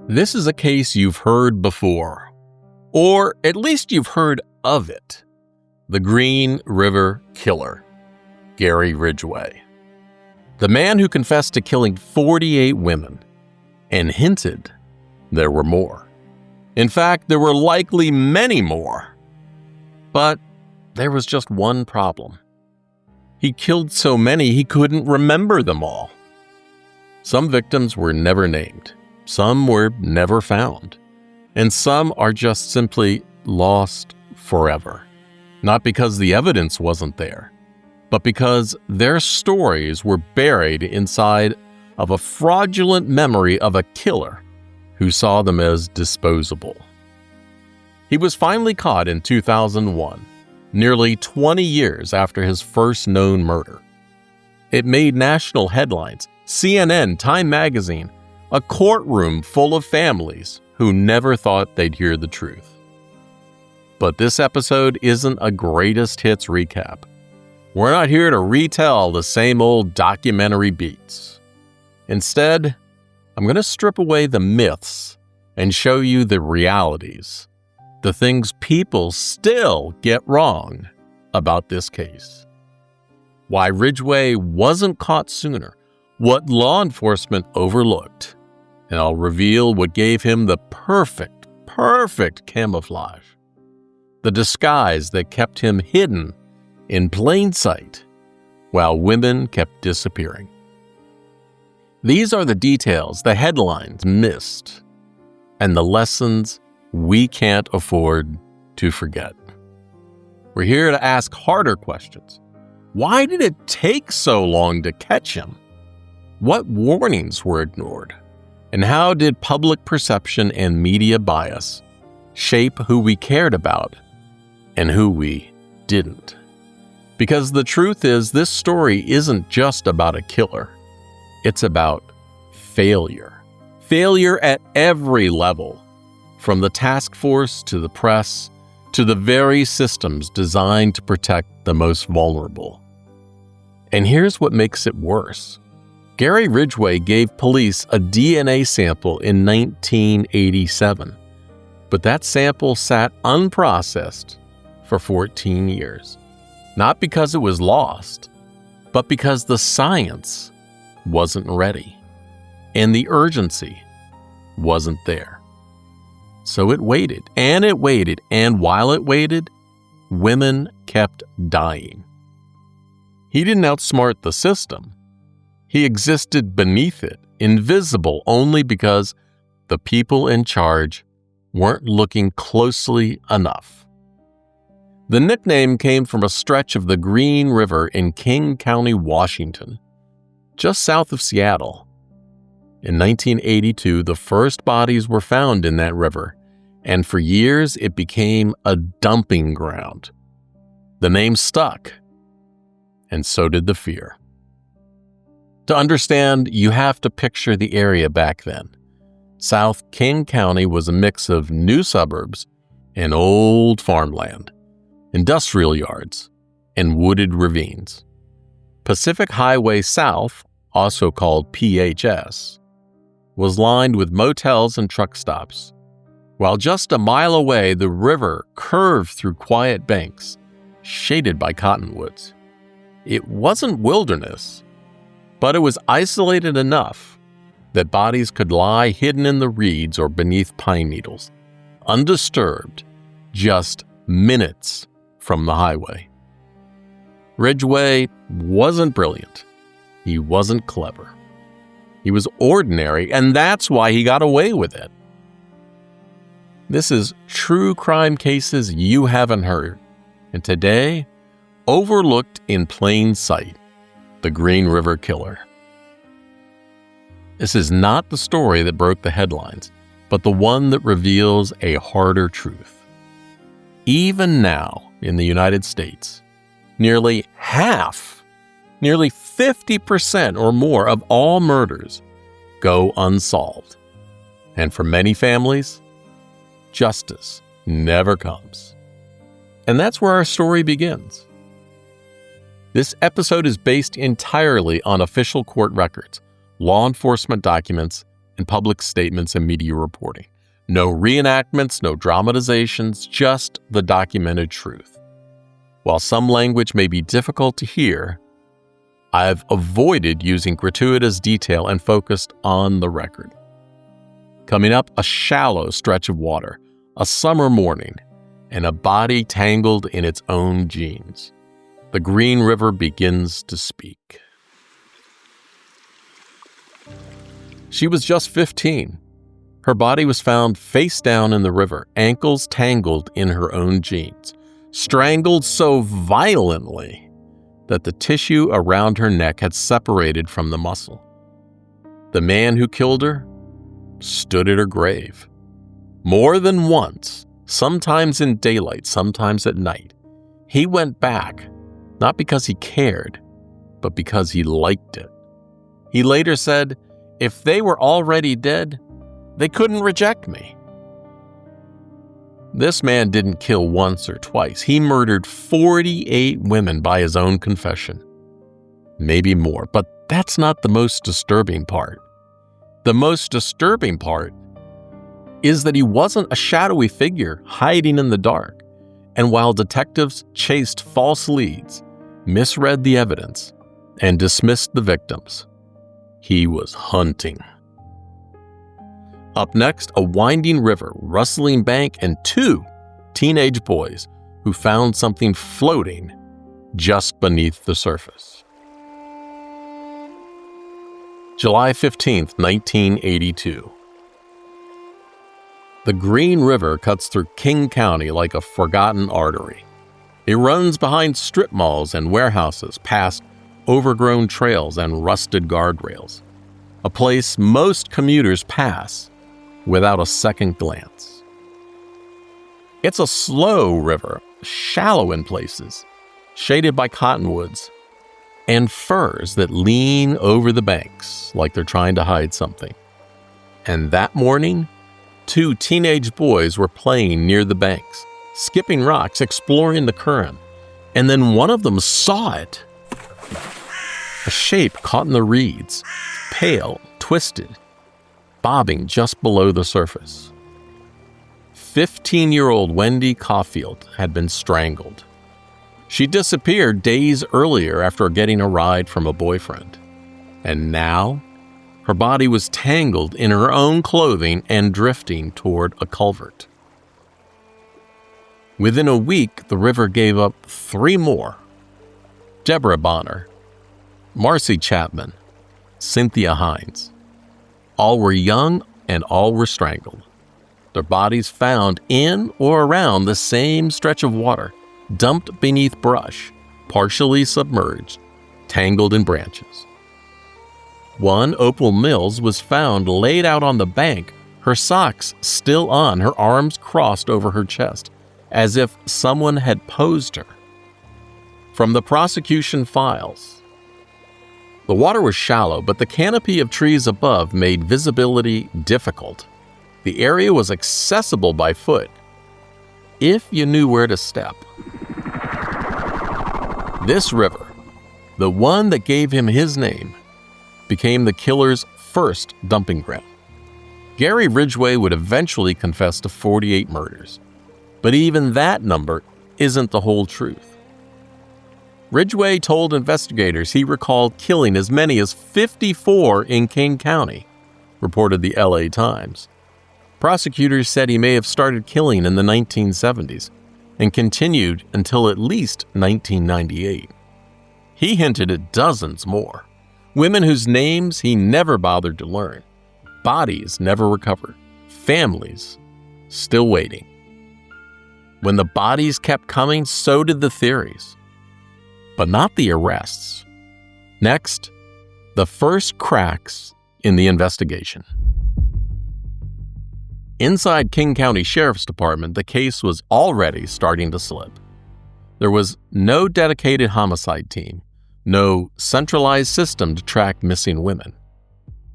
This is a case you've heard before, or at least you've heard of it. The Green River Killer, Gary Ridgway. The man who confessed to killing 48 women and hinted there were more. In fact, there were likely many more. But there was just one problem. He killed so many he couldn't remember them all. Some victims were never named. Some were never found. And some are just simply lost forever. Not because the evidence wasn't there, but because their stories were buried inside of a fraudulent memory of a killer who saw them as disposable. He was finally caught in 2001, nearly 20 years after his first known murder. It made national headlines, CNN, Time magazine, a courtroom full of families who never thought they'd hear the truth. But this episode isn't a greatest hits recap. We're not here to retell the same old documentary beats. Instead, I'm going to strip away the myths and show you the realities, the things people still get wrong about this case. Why Ridgway wasn't caught sooner, what law enforcement overlooked, and I'll reveal what gave him the perfect camouflage. The disguise that kept him hidden in plain sight while women kept disappearing. These are the details the headlines missed and the lessons we can't afford to forget. We're here to ask harder questions. Why did it take so long to catch him? What warnings were ignored? And how did public perception and media bias shape who we cared about and who we didn't? Because the truth is, this story isn't just about a killer. It's about failure. Failure at every level, from the task force to the press to the very systems designed to protect the most vulnerable. And here's what makes it worse. Gary Ridgway gave police a DNA sample in 1987, but that sample sat unprocessed for 14 years. Not because it was lost, but because the science wasn't ready and the urgency wasn't there. So it waited, and while it waited, women kept dying. He didn't outsmart the system. He existed beneath it, invisible only because the people in charge weren't looking closely enough. The nickname came from a stretch of the Green River in King County, Washington, just south of Seattle. In 1982, the first bodies were found in that river, and for years it became a dumping ground. The name stuck, and so did the fear. To understand, you have to picture the area back then. South King County was a mix of new suburbs and old farmland, industrial yards, and wooded ravines. Pacific Highway South, also called PHS, was lined with motels and truck stops, while just a mile away the river curved through quiet banks, shaded by cottonwoods. It wasn't wilderness, but it was isolated enough that bodies could lie hidden in the reeds or beneath pine needles, undisturbed, just minutes from the highway. Ridgway wasn't brilliant. He wasn't clever. He was ordinary, and that's why he got away with it. This is True Crime Cases You Haven't Heard, and today, overlooked in plain sight, the Green River Killer. This is not the story that broke the headlines, but the one that reveals a harder truth. Even now, in the United States, nearly 50% or more of all murders go unsolved. And for many families, justice never comes. And that's where our story begins. This episode is based entirely on official court records, law enforcement documents, in public statements and media reporting. No reenactments, no dramatizations, just the documented truth. While some language may be difficult to hear, I've avoided using gratuitous detail and focused on the record. Coming up, a shallow stretch of water, a summer morning, and a body tangled in its own jeans. The Green River begins to speak. She was just 15. Her body was found face down in the river, ankles tangled in her own jeans, strangled so violently that the tissue around her neck had separated from the muscle. The man who killed her stood at her grave. More than once, sometimes in daylight, sometimes at night, he went back, not because he cared, but because he liked it. He later said, "If they were already dead, they couldn't reject me." This man didn't kill once or twice. He murdered 48 women by his own confession. Maybe more, but that's not the most disturbing part. The most disturbing part is that he wasn't a shadowy figure hiding in the dark, and while detectives chased false leads, misread the evidence, and dismissed the victims, he was hunting. Up next, a winding river, rustling bank, and 2 teenage boys who found something floating just beneath the surface. July 15th, 1982. The Green River cuts through King County like a forgotten artery. It runs behind strip malls and warehouses, past overgrown trails and rusted guardrails, a place most commuters pass without a second glance. It's a slow river, shallow in places, shaded by cottonwoods and firs that lean over the banks like they're trying to hide something. And that morning, 2 teenage boys were playing near the banks, skipping rocks, exploring the current, and then one of them saw it. A shape caught in the reeds, pale, twisted, bobbing just below the surface. 15-year-old Wendy Caulfield had been strangled. She disappeared days earlier after getting a ride from a boyfriend. And now, her body was tangled in her own clothing and drifting toward a culvert. Within a week, the river gave up 3 more. Deborah Bonner, Marcy Chapman, Cynthia Hines. All were young and all were strangled. Their bodies found in or around the same stretch of water, dumped beneath brush, partially submerged, tangled in branches. One, Opal Mills, was found laid out on the bank, her socks still on, her arms crossed over her chest, as if someone had posed her. From the prosecution files, the water was shallow, but the canopy of trees above made visibility difficult. The area was accessible by foot, if you knew where to step. This river, the one that gave him his name, became the killer's first dumping ground. Gary Ridgway would eventually confess to 48 murders, but even that number isn't the whole truth. Ridgway told investigators he recalled killing as many as 54 in King County, reported the LA Times. Prosecutors said he may have started killing in the 1970s and continued until at least 1998. He hinted at dozens more, women whose names he never bothered to learn, bodies never recovered, families still waiting. When the bodies kept coming, so did the theories, but not the arrests. Next, the first cracks in the investigation. Inside King County Sheriff's Department, the case was already starting to slip. There was no dedicated homicide team, no centralized system to track missing women.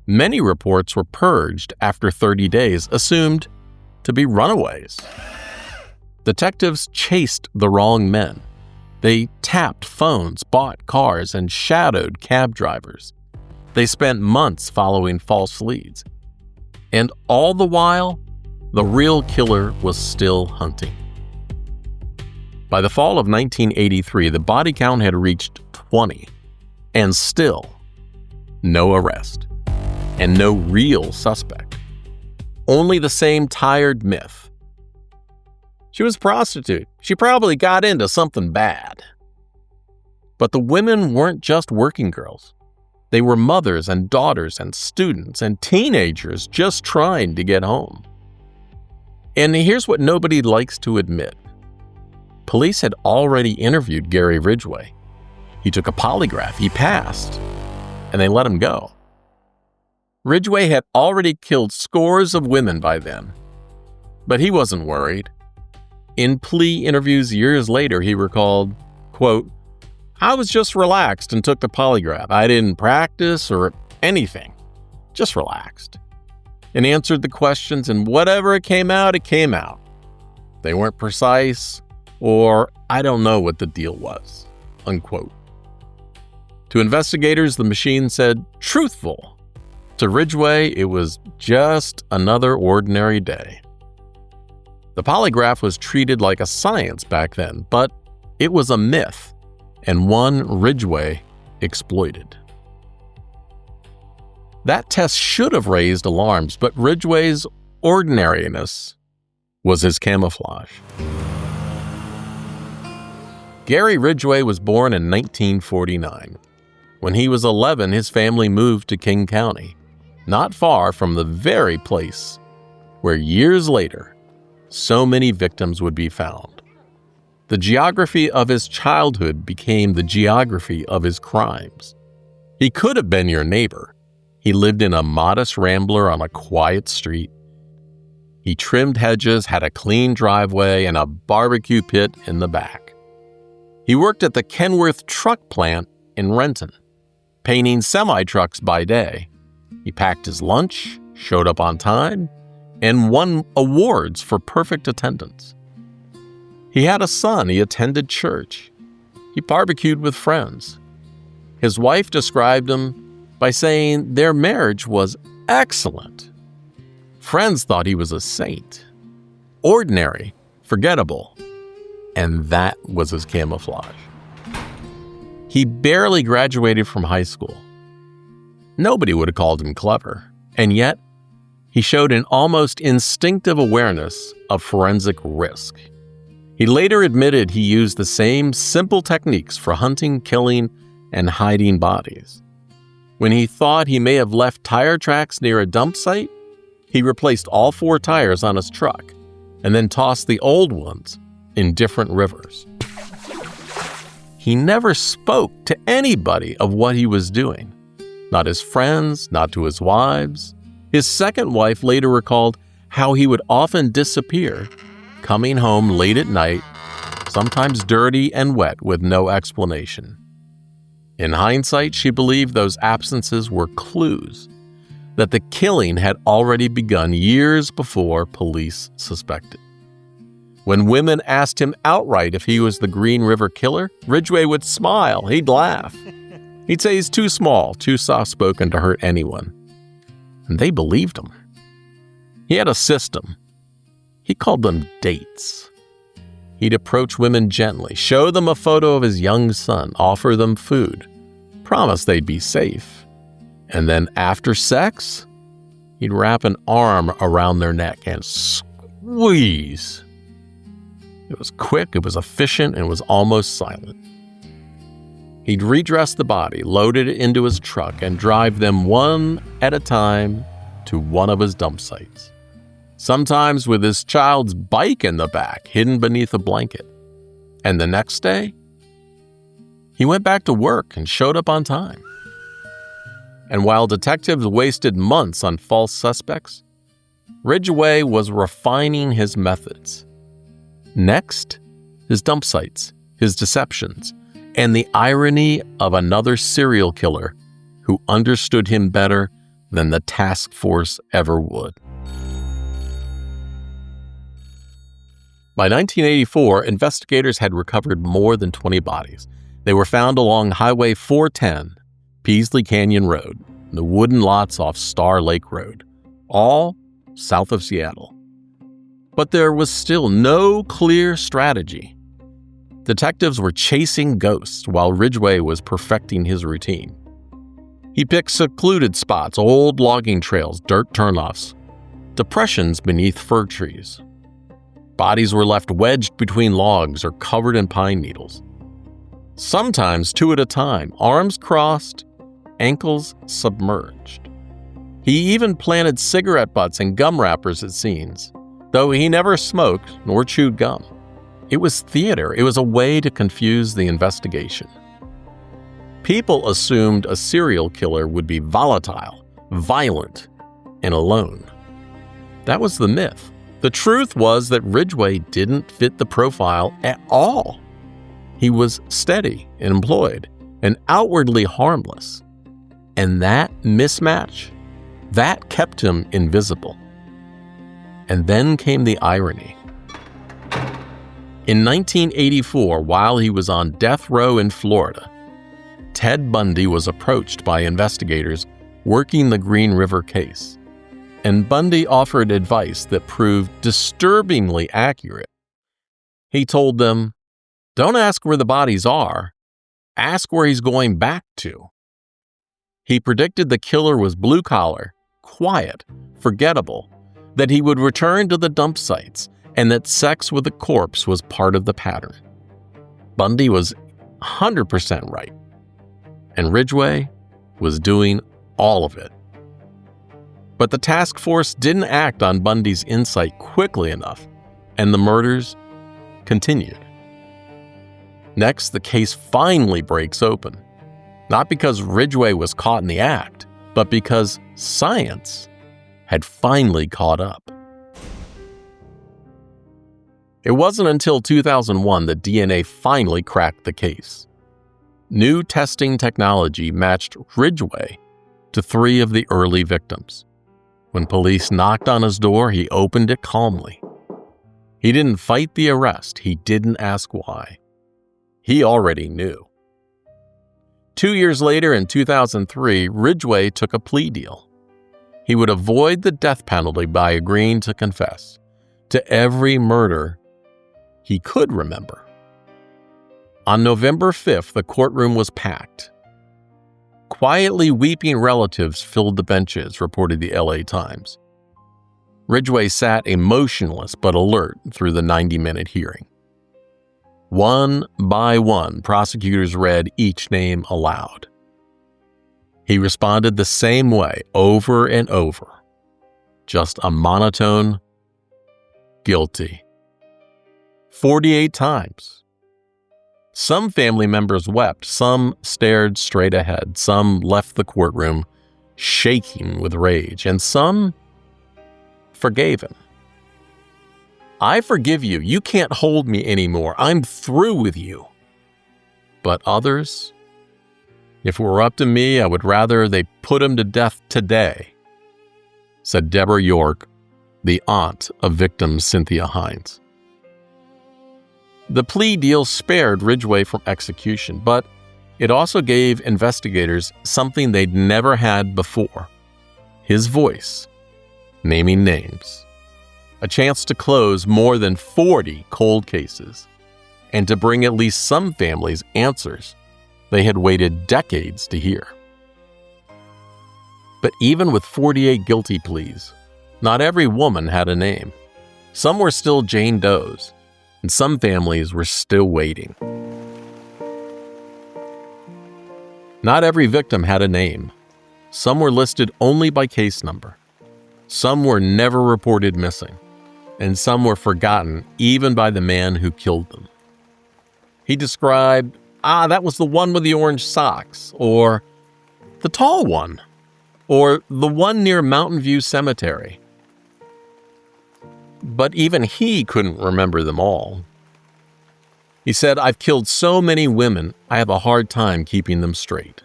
Many reports were purged after 30 days, assumed to be runaways. Detectives chased the wrong men. They tapped phones, bought cars, and shadowed cab drivers. They spent months following false leads. And all the while, the real killer was still hunting. By the fall of 1983, the body count had reached 20, and still no arrest, and no real suspect. Only the same tired myth. She was a prostitute. She probably got into something bad. But the women weren't just working girls. They were mothers and daughters and students and teenagers just trying to get home. And here's what nobody likes to admit. Police had already interviewed Gary Ridgway. He took a polygraph, he passed, and they let him go. Ridgway had already killed scores of women by then, but he wasn't worried. In plea interviews years later, he recalled, quote, "I was just relaxed and took the polygraph. I didn't practice or anything, just relaxed. And answered the questions, and whatever it came out, it came out. They weren't precise, or I don't know what the deal was," unquote. To investigators, the machine said, truthful. To Ridgway, it was just another ordinary day. The polygraph was treated like a science back then, but it was a myth, and one Ridgway exploited. That test should have raised alarms, but Ridgway's ordinariness was his camouflage. Gary Ridgway was born in 1949. When he was 11, his family moved to King County, not far from the very place where years later, so many victims would be found. The geography of his childhood became the geography of his crimes. He could have been your neighbor. He lived in a modest rambler on a quiet street. He trimmed hedges, had a clean driveway, and a barbecue pit in the back. He worked at the Kenworth truck plant in Renton, painting semi-trucks by day. He packed his lunch, showed up on time, and won awards for perfect attendance. He had a son. He attended church. He barbecued with friends. His wife described him by saying their marriage was excellent. Friends thought he was a saint. Ordinary, forgettable, and that was his camouflage. He barely graduated from high school. Nobody would have called him clever, and yet he showed an almost instinctive awareness of forensic risk. He later admitted he used the same simple techniques for hunting, killing, and hiding bodies. When he thought he may have left tire tracks near a dump site, he replaced all 4 tires on his truck and then tossed the old ones in different rivers. He never spoke to anybody of what he was doing, not his friends, not to his wives. His second wife later recalled how he would often disappear, coming home late at night, sometimes dirty and wet with no explanation. In hindsight, she believed those absences were clues that the killing had already begun years before police suspected. When women asked him outright if he was the Green River Killer, Ridgway would smile, he'd laugh. He'd say he's too small, too soft-spoken to hurt anyone. And they believed him. He had a system. He called them dates. He'd approach women gently, show them a photo of his young son, offer them food, promise they'd be safe. And then after sex, he'd wrap an arm around their neck and squeeze. It was quick, it was efficient, and it was almost silent. He'd redress the body, load it into his truck, and drive them one at a time to one of his dump sites. Sometimes with his child's bike in the back, hidden beneath a blanket. And the next day, he went back to work and showed up on time. And while detectives wasted months on false suspects, Ridgway was refining his methods. Next, his dump sites, his deceptions, and the irony of another serial killer who understood him better than the task force ever would. By 1984, investigators had recovered more than 20 bodies. They were found along Highway 410, Peasley Canyon Road, the wooden lots off Star Lake Road. all south of Seattle. But there was still no clear strategy. Detectives were chasing ghosts while Ridgway was perfecting his routine. He picked secluded spots, old logging trails, dirt turnoffs, depressions beneath fir trees. Bodies were left wedged between logs or covered in pine needles. Sometimes two at a time, arms crossed, ankles submerged. He even planted cigarette butts and gum wrappers at scenes, though he never smoked nor chewed gum. It was theater. It was a way to confuse the investigation. People assumed a serial killer would be volatile, violent, and alone. That was the myth. The truth was that Ridgway didn't fit the profile at all. He was steady and employed and outwardly harmless. And that mismatch, that kept him invisible. And then came the irony. In 1984, while he was on death row in Florida, Ted Bundy was approached by investigators working the Green River case, and Bundy offered advice that proved disturbingly accurate. He told them, "Don't ask where the bodies are, ask where he's going back to." He predicted the killer was blue-collar, quiet, forgettable, that he would return to the dump sites, and that sex with a corpse was part of the pattern. Bundy was 100% right, and Ridgway was doing all of it. But the task force didn't act on Bundy's insight quickly enough, and the murders continued. Next, the case finally breaks open, not because Ridgway was caught in the act, but because science had finally caught up. It wasn't until 2001 that DNA finally cracked the case. New testing technology matched Ridgway to 3 of the early victims. When police knocked on his door, he opened it calmly. He didn't fight the arrest. He didn't ask why. He already knew. 2 years later, in 2003, Ridgway took a plea deal. He would avoid the death penalty by agreeing to confess to every murder he could remember. On November 5th, the courtroom was packed. Quietly weeping relatives filled the benches, reported the LA Times. Ridgway sat emotionless but alert through the 90-minute hearing. One by one, prosecutors read each name aloud. He responded the same way over and over. Just a monotone, guilty. 48 times. Some family members wept, some stared straight ahead, some left the courtroom shaking with rage, and some forgave him. "I forgive you. You can't hold me anymore. I'm through with you." But others, "If it were up to me, I would rather they put him to death today," said Deborah York, the aunt of victim Cynthia Hines. The plea deal spared Ridgway from execution, but it also gave investigators something they'd never had before: his voice, naming names. A chance to close more than 40 cold cases, and to bring at least some families answers they had waited decades to hear. But even with 48 guilty pleas, not every woman had a name. Some were still Jane Does, and some families were still waiting. Not every victim had a name. Some were listed only by case number. Some were never reported missing, and some were forgotten even by the man who killed them. He described, that was the one with the orange socks, or the tall one, or the one near Mountain View Cemetery. But even he couldn't remember them all. He said, "I've killed so many women, I have a hard time keeping them straight."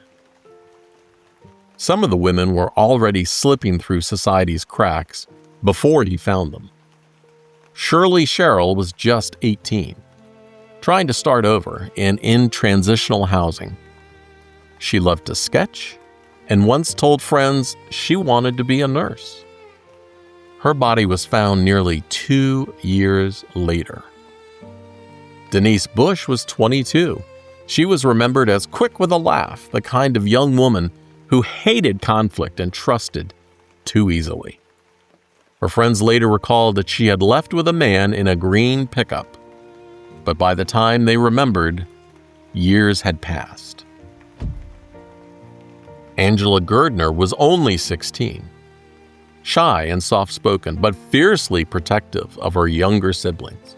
Some of the women were already slipping through society's cracks before he found them. Shirley Sherrill was just 18, trying to start over and in transitional housing. She loved to sketch and once told friends she wanted to be a nurse. her body was found nearly 2 years later. Denise Bush was 22. She was remembered as quick with a laugh, the kind of young woman who hated conflict and trusted too easily. Her friends later recalled that she had left with a man in a green pickup, but by the time they remembered, years had passed. Angela Gerdner was only 16, shy and soft-spoken, but fiercely protective of her younger siblings.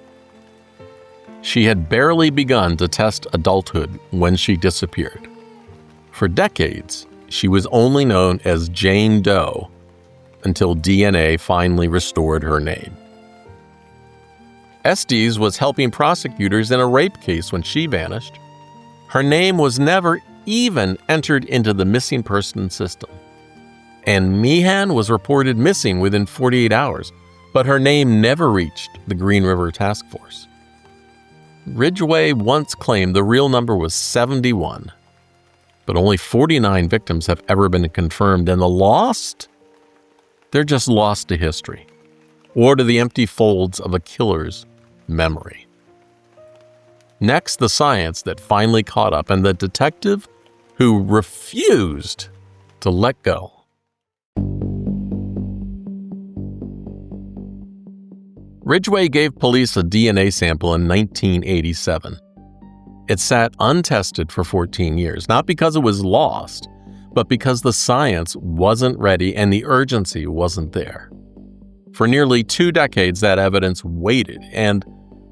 She had barely begun to test adulthood when she disappeared. For decades, she was only known as Jane Doe until DNA finally restored her name. Estes was helping prosecutors in a rape case when she vanished. Her name was never even entered into the missing person system. And Meehan was reported missing within 48 hours, but her name never reached the Green River Task Force. Ridgway once claimed the real number was 71, but only 49 victims have ever been confirmed, and the lost? They're just lost to history, or to the empty folds of a killer's memory. Next, the science that finally caught up, and the detective who refused to let go. Ridgway gave police a DNA sample in 1987. It sat untested for 14 years, not because it was lost, but because the science wasn't ready and the urgency wasn't there. For nearly 2 decades, that evidence waited, and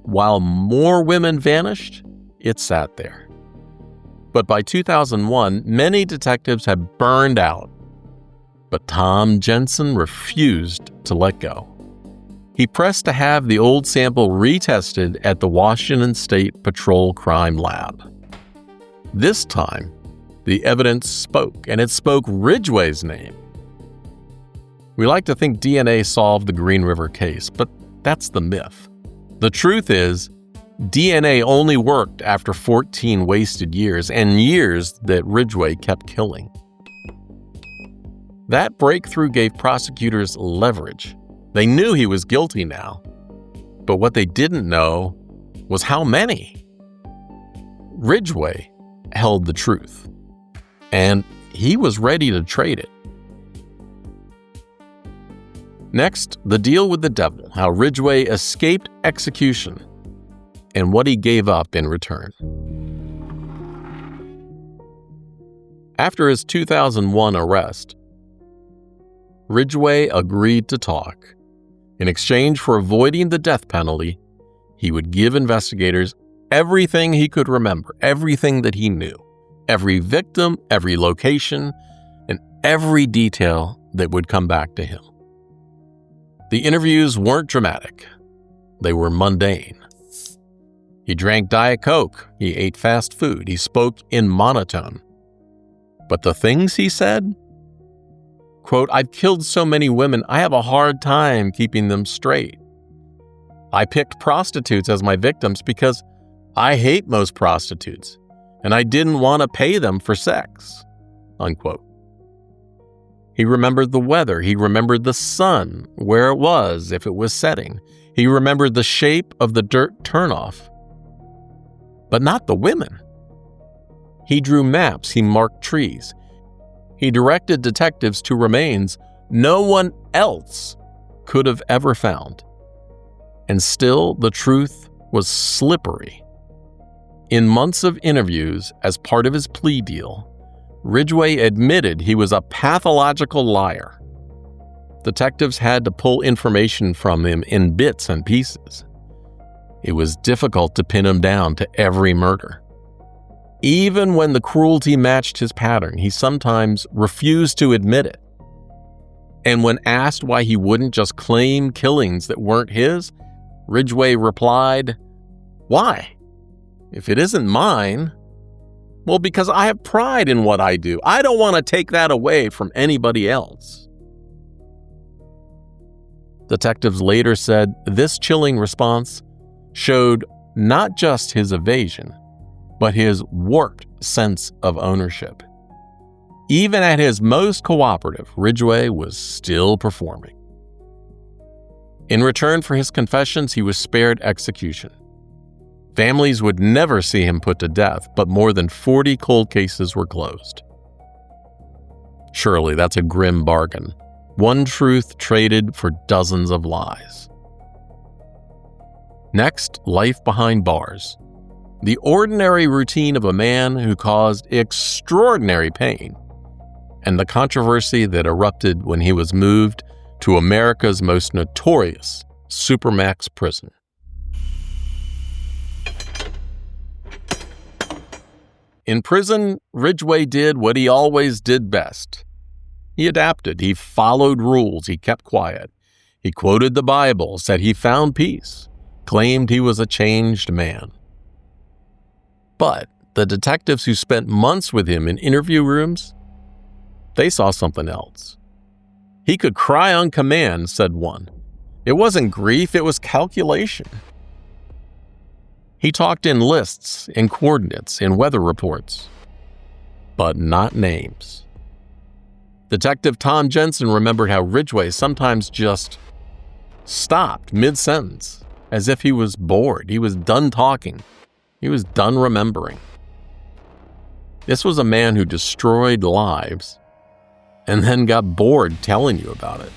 while more women vanished, it sat there. But by 2001, many detectives had burned out. But Tom Jensen refused to let go. He pressed to have the old sample retested at the Washington State Patrol Crime Lab. This time, the evidence spoke, and it spoke Ridgway's name. We like to think DNA solved the Green River case, but that's the myth. The truth is, DNA only worked after 14 wasted years, and years that Ridgway kept killing. That breakthrough gave prosecutors leverage. They knew he was guilty now, but what they didn't know was how many. Ridgway held the truth, and he was ready to trade it. Next, the deal with the devil, how Ridgway escaped execution, and what he gave up in return. After his 2001 arrest, Ridgway agreed to talk. In exchange for avoiding the death penalty, he would give investigators everything he could remember, everything that he knew, every victim, every location, and every detail that would come back to him. The interviews weren't dramatic. They were mundane. He drank Diet Coke, he ate fast food, he spoke in monotone. But the things he said? Quote, "I've killed so many women, I have a hard time keeping them straight. I picked prostitutes as my victims because I hate most prostitutes, and I didn't want to pay them for sex." Unquote. He remembered the weather. He remembered the sun, where it was, if it was setting. He remembered the shape of the dirt turnoff. But not the women. He drew maps. He marked trees. He directed detectives to remains no one else could have ever found. And still, the truth was slippery. In months of interviews, as part of his plea deal, Ridgway admitted he was a pathological liar. Detectives had to pull information from him in bits and pieces. It was difficult to pin him down to every murder. Even when the cruelty matched his pattern, he sometimes refused to admit it. And when asked why he wouldn't just claim killings that weren't his, Ridgway replied, "Why? If it isn't mine, well, because I have pride in what I do. I don't want to take that away from anybody else." Detectives later said this chilling response showed not just his evasion, but his warped sense of ownership. Even at his most cooperative, Ridgway was still performing. In return for his confessions, he was spared execution. Families would never see him put to death, but more than 40 cold cases were closed. Surely that's a grim bargain. One truth traded for dozens of lies. Next, life behind bars. The ordinary routine of a man who caused extraordinary pain, and the controversy that erupted when he was moved to America's most notorious supermax prison. In prison, Ridgway did what he always did best. He adapted, he followed rules, he kept quiet. He quoted the Bible, said he found peace, claimed he was a changed man. But the detectives who spent months with him in interview rooms, they saw something else. He could cry on command, said one. It wasn't grief, it was calculation. He talked in lists, in coordinates, in weather reports, but not names. Detective Tom Jensen remembered how Ridgway sometimes just stopped mid-sentence, as if he was bored. He was done talking. He was done remembering. This was a man who destroyed lives and then got bored telling you about it.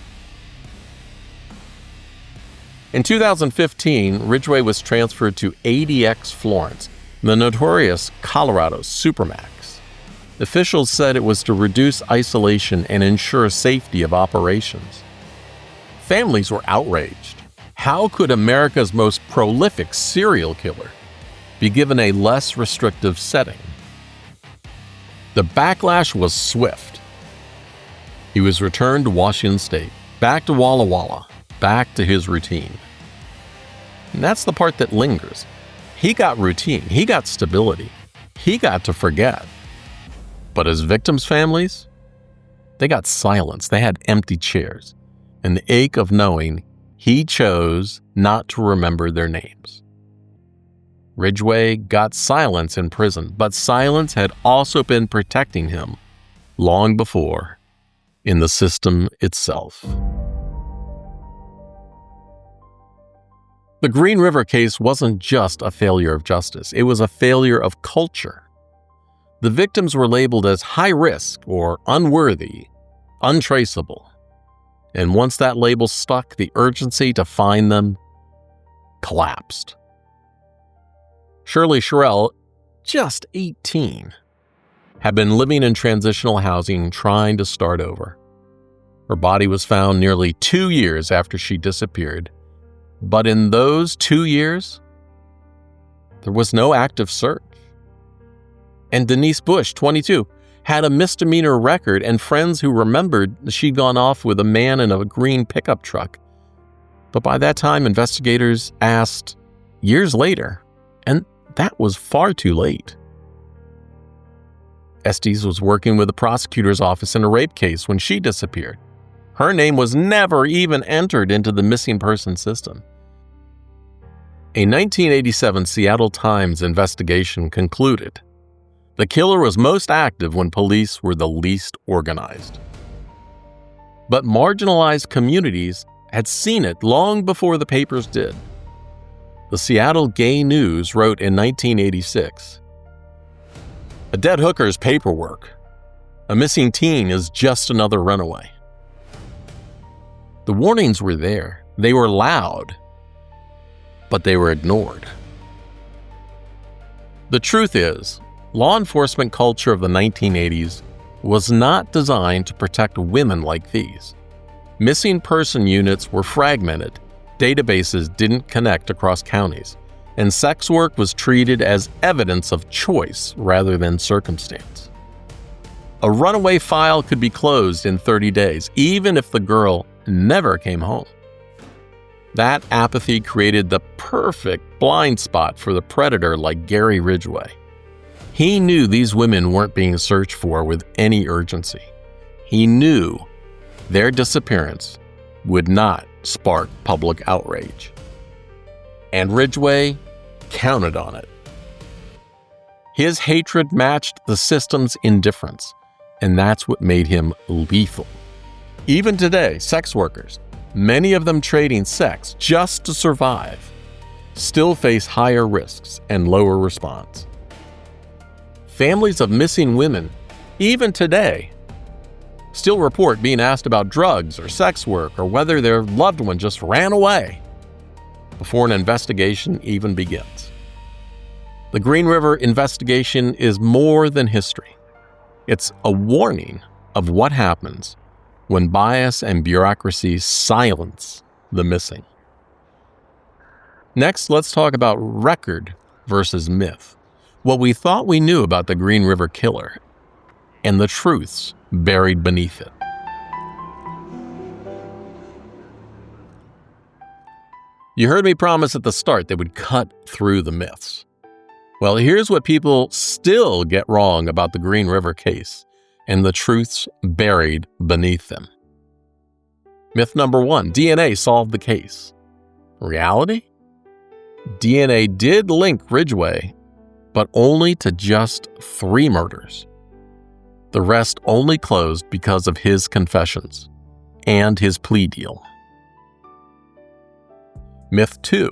In 2015, Ridgway was transferred to ADX Florence, the notorious Colorado Supermax. Officials said it was to reduce isolation and ensure safety of operations. Families were outraged. How could America's most prolific serial killer be given a less restrictive setting? The backlash was swift. He was returned to Washington State, back to Walla Walla, back to his routine. And that's the part that lingers. He got routine, he got stability, he got to forget. But his victims' families, they got silence, they had empty chairs, and the ache of knowing he chose not to remember their names. Ridgway got silence in prison, but silence had also been protecting him long before in the system itself. The Green River case wasn't just a failure of justice, it was a failure of culture. The victims were labeled as high risk or unworthy, untraceable. And once that label stuck, the urgency to find them collapsed. Shirley Sherrill, just 18, had been living in transitional housing trying to start over. Her body was found nearly 2 years after she disappeared. But in those 2 years, there was no active search. And Denise Bush, 22, had a misdemeanor record and friends who remembered she'd gone off with a man in a green pickup truck. But by that time, investigators asked years later, and that was far too late. Estes was working with the prosecutor's office in a rape case when she disappeared. Her name was never even entered into the missing person system. A 1987 Seattle Times investigation concluded the killer was most active when police were the least organized. But marginalized communities had seen it long before the papers did. The Seattle Gay News wrote in 1986, "A dead hooker's paperwork. A missing teen is just another runaway." The warnings were there. They were loud, but they were ignored. The truth is, law enforcement culture of the 1980s was not designed to protect women like these. Missing person units were fragmented, databases didn't connect across counties, and sex work was treated as evidence of choice rather than circumstance. A runaway file could be closed in 30 days, even if the girl never came home. That apathy created the perfect blind spot for the predator like Gary Ridgway. He knew these women weren't being searched for with any urgency. He knew their disappearance would not spark public outrage. And Ridgway counted on it. His hatred matched the system's indifference, and that's what made him lethal. Even today, sex workers, many of them trading sex just to survive, still face higher risks and lower response. Families of missing women, even today, still report being asked about drugs or sex work or whether their loved one just ran away before an investigation even begins. The Green River investigation is more than history. It's a warning of what happens when bias and bureaucracy silence the missing. Next, let's talk about record versus myth. What we thought we knew about the Green River Killer and the truths buried beneath it. You heard me promise at the start that we'd cut through the myths. Well, here's what people still get wrong about the Green River case and the truths buried beneath them. Myth number 1, DNA solved the case. Reality? DNA did link Ridgway, but only to just 3 murders. The rest only closed because of his confessions and his plea deal. Myth 2,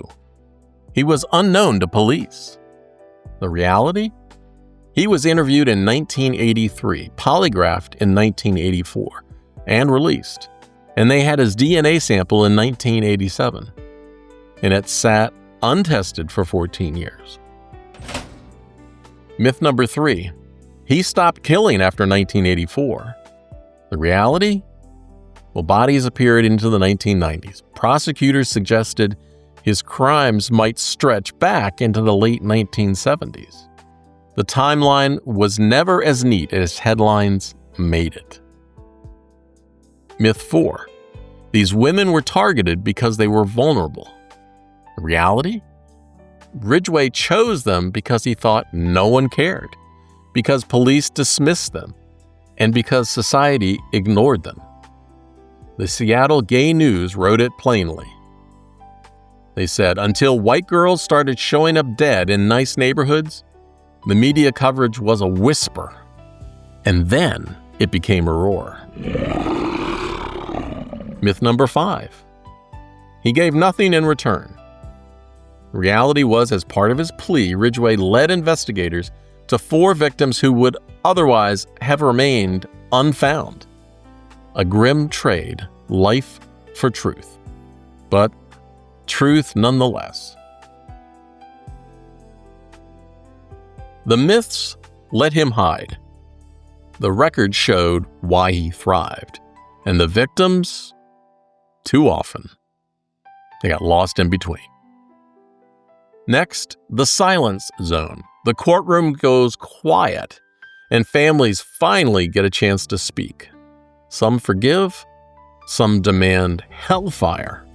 he was unknown to police. The reality? He was interviewed in 1983, polygraphed in 1984, and released. And they had his DNA sample in 1987. And it sat untested for 14 years. Myth number 3, he stopped killing after 1984. The reality? Well, bodies appeared into the 1990s. Prosecutors suggested his crimes might stretch back into the late 1970s. The timeline was never as neat as headlines made it. Myth 4, these women were targeted because they were vulnerable. Reality? Ridgway chose them because he thought no one cared, because police dismissed them, and because society ignored them. The Seattle Gay News wrote it plainly. They said, until white girls started showing up dead in nice neighborhoods, the media coverage was a whisper, and then it became a roar. Myth number 5, he gave nothing in return. Reality was, as part of his plea, Ridgway led investigators to 4 victims who would otherwise have remained unfound. A grim trade, life for truth. But truth nonetheless. The myths let him hide. The record showed why he thrived. And the victims, too often, they got lost in between. Next, the silence zone. The courtroom goes quiet, and families finally get a chance to speak. Some forgive, some demand hellfire.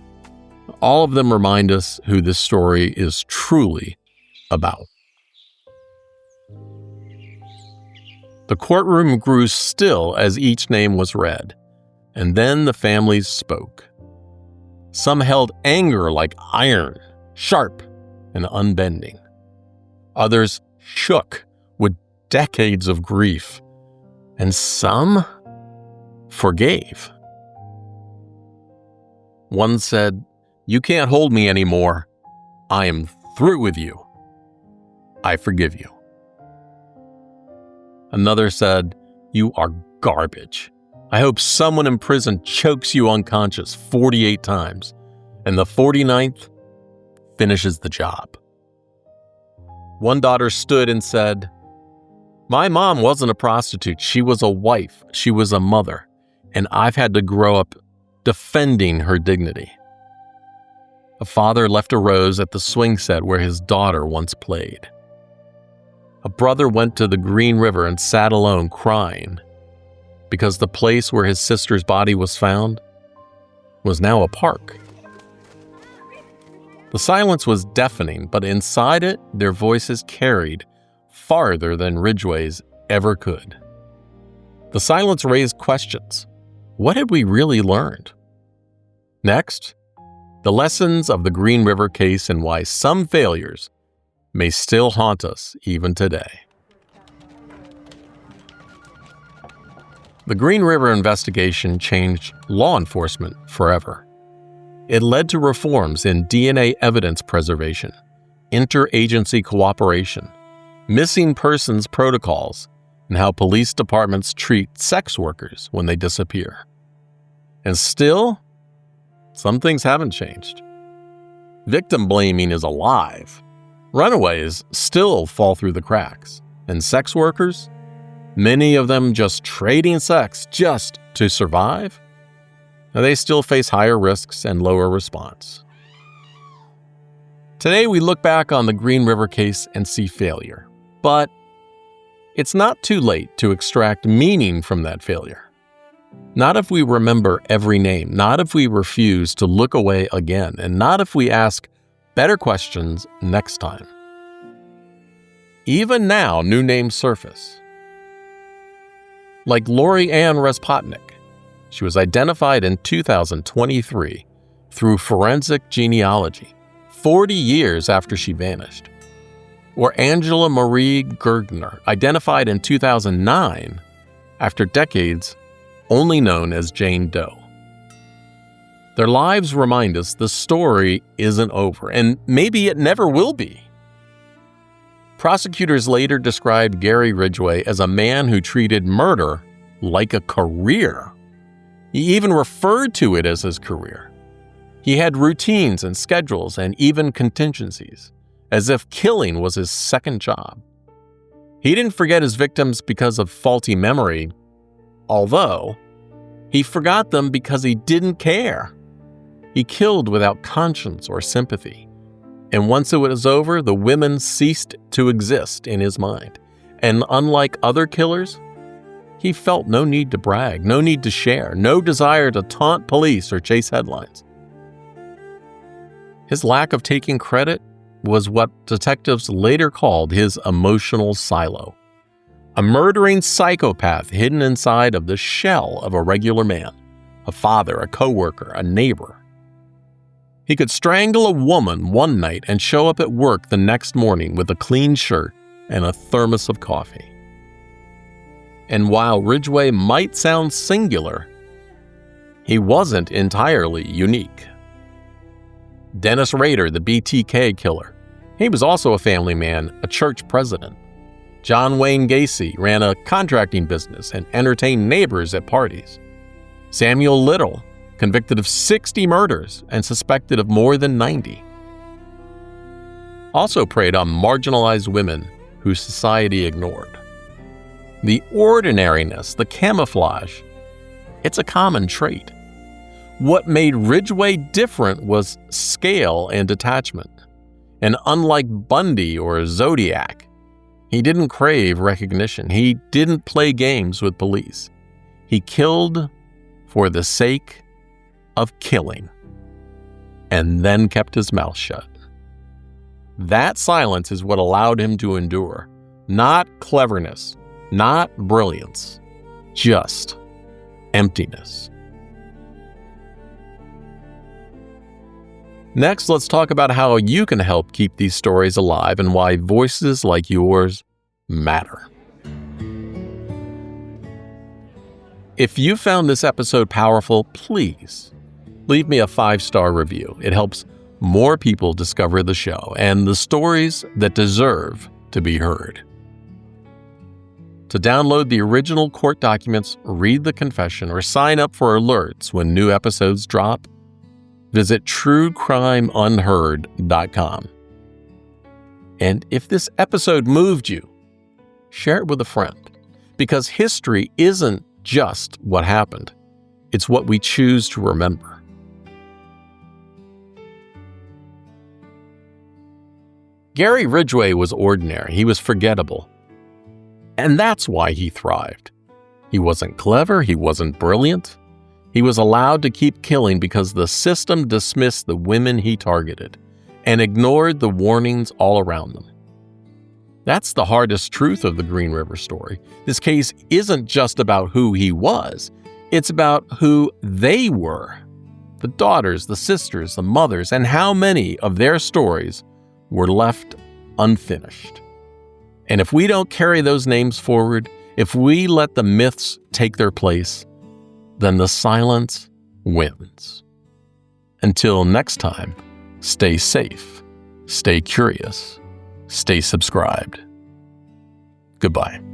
All of them remind us who this story is truly about. The courtroom grew still as each name was read, and then the families spoke. Some held anger like iron, sharp and unbending. Others shook with decades of grief, and some forgave. One said, "You can't hold me anymore. I am through with you. I forgive you." Another said, "You are garbage. I hope someone in prison chokes you unconscious 48 times, and the 49th finishes the job." One daughter stood and said, "My mom wasn't a prostitute. She was a wife. She was a mother. And I've had to grow up defending her dignity." A father left a rose at the swing set where his daughter once played. A brother went to the Green River and sat alone crying because the place where his sister's body was found was now a park. The silence was deafening, but inside it, their voices carried farther than Ridgway's ever could. The silence raised questions. What had we really learned? Next, the lessons of the Green River case and why some failures may still haunt us even today. The Green River investigation changed law enforcement forever. It led to reforms in DNA evidence preservation, interagency cooperation, missing persons protocols, and how police departments treat sex workers when they disappear. And still, some things haven't changed. Victim blaming is alive. Runaways still fall through the cracks. And sex workers, many of them just trading sex just to survive, they still face higher risks and lower response. Today we look back on the Green River case and see failure. But it's not too late to extract meaning from that failure. Not if we remember every name, not if we refuse to look away again, and not if we ask better questions next time. Even now, new names surface. Like Lori Ann Respotnik. She was identified in 2023 through forensic genealogy, 40 years after she vanished. Or Angela Marie Gergner, identified in 2009 after decades only known as Jane Doe. Their lives remind us the story isn't over, and maybe it never will be. Prosecutors later described Gary Ridgway as a man who treated murder like a career. He even referred to it as his career. He had routines and schedules and even contingencies, as if killing was his second job. He didn't forget his victims because of faulty memory, although he forgot them because he didn't care. He killed without conscience or sympathy. And once it was over, the women ceased to exist in his mind. And unlike other killers, he felt no need to brag, no need to share, no desire to taunt police or chase headlines. His lack of taking credit was what detectives later called his emotional silo. A murdering psychopath hidden inside of the shell of a regular man, a father, a coworker, a neighbor. He could strangle a woman one night and show up at work the next morning with a clean shirt and a thermos of coffee. And while Ridgway might sound singular, he wasn't entirely unique. Dennis Rader, the BTK killer, he was also a family man, a church president. John Wayne Gacy ran a contracting business and entertained neighbors at parties. Samuel Little, convicted of 60 murders and suspected of more than 90. Also preyed on marginalized women who society ignored. The ordinariness, the camouflage, it's a common trait. What made Ridgway different was scale and detachment. And unlike Bundy or Zodiac, he didn't crave recognition. He didn't play games with police. He killed for the sake of killing, and then kept his mouth shut. That silence is what allowed him to endure. Not cleverness, not brilliance, just emptiness. Next, let's talk about how you can help keep these stories alive and why voices like yours matter. If you found this episode powerful, please leave me a 5-star review. It helps more people discover the show and the stories that deserve to be heard. To download the original court documents, read the confession, or sign up for alerts when new episodes drop, visit truecrimeunheard.com. And if this episode moved you, share it with a friend, because history isn't just what happened. It's what we choose to remember. Gary Ridgway was ordinary. He was forgettable. And that's why he thrived. He wasn't clever. He wasn't brilliant. He was allowed to keep killing because the system dismissed the women he targeted and ignored the warnings all around them. That's the hardest truth of the Green River story. This case isn't just about who he was. It's about who they were. The daughters, the sisters, the mothers, and how many of their stories were left unfinished. And if we don't carry those names forward, if we let the myths take their place, then the silence wins. Until next time, stay safe, stay curious, stay subscribed. Goodbye.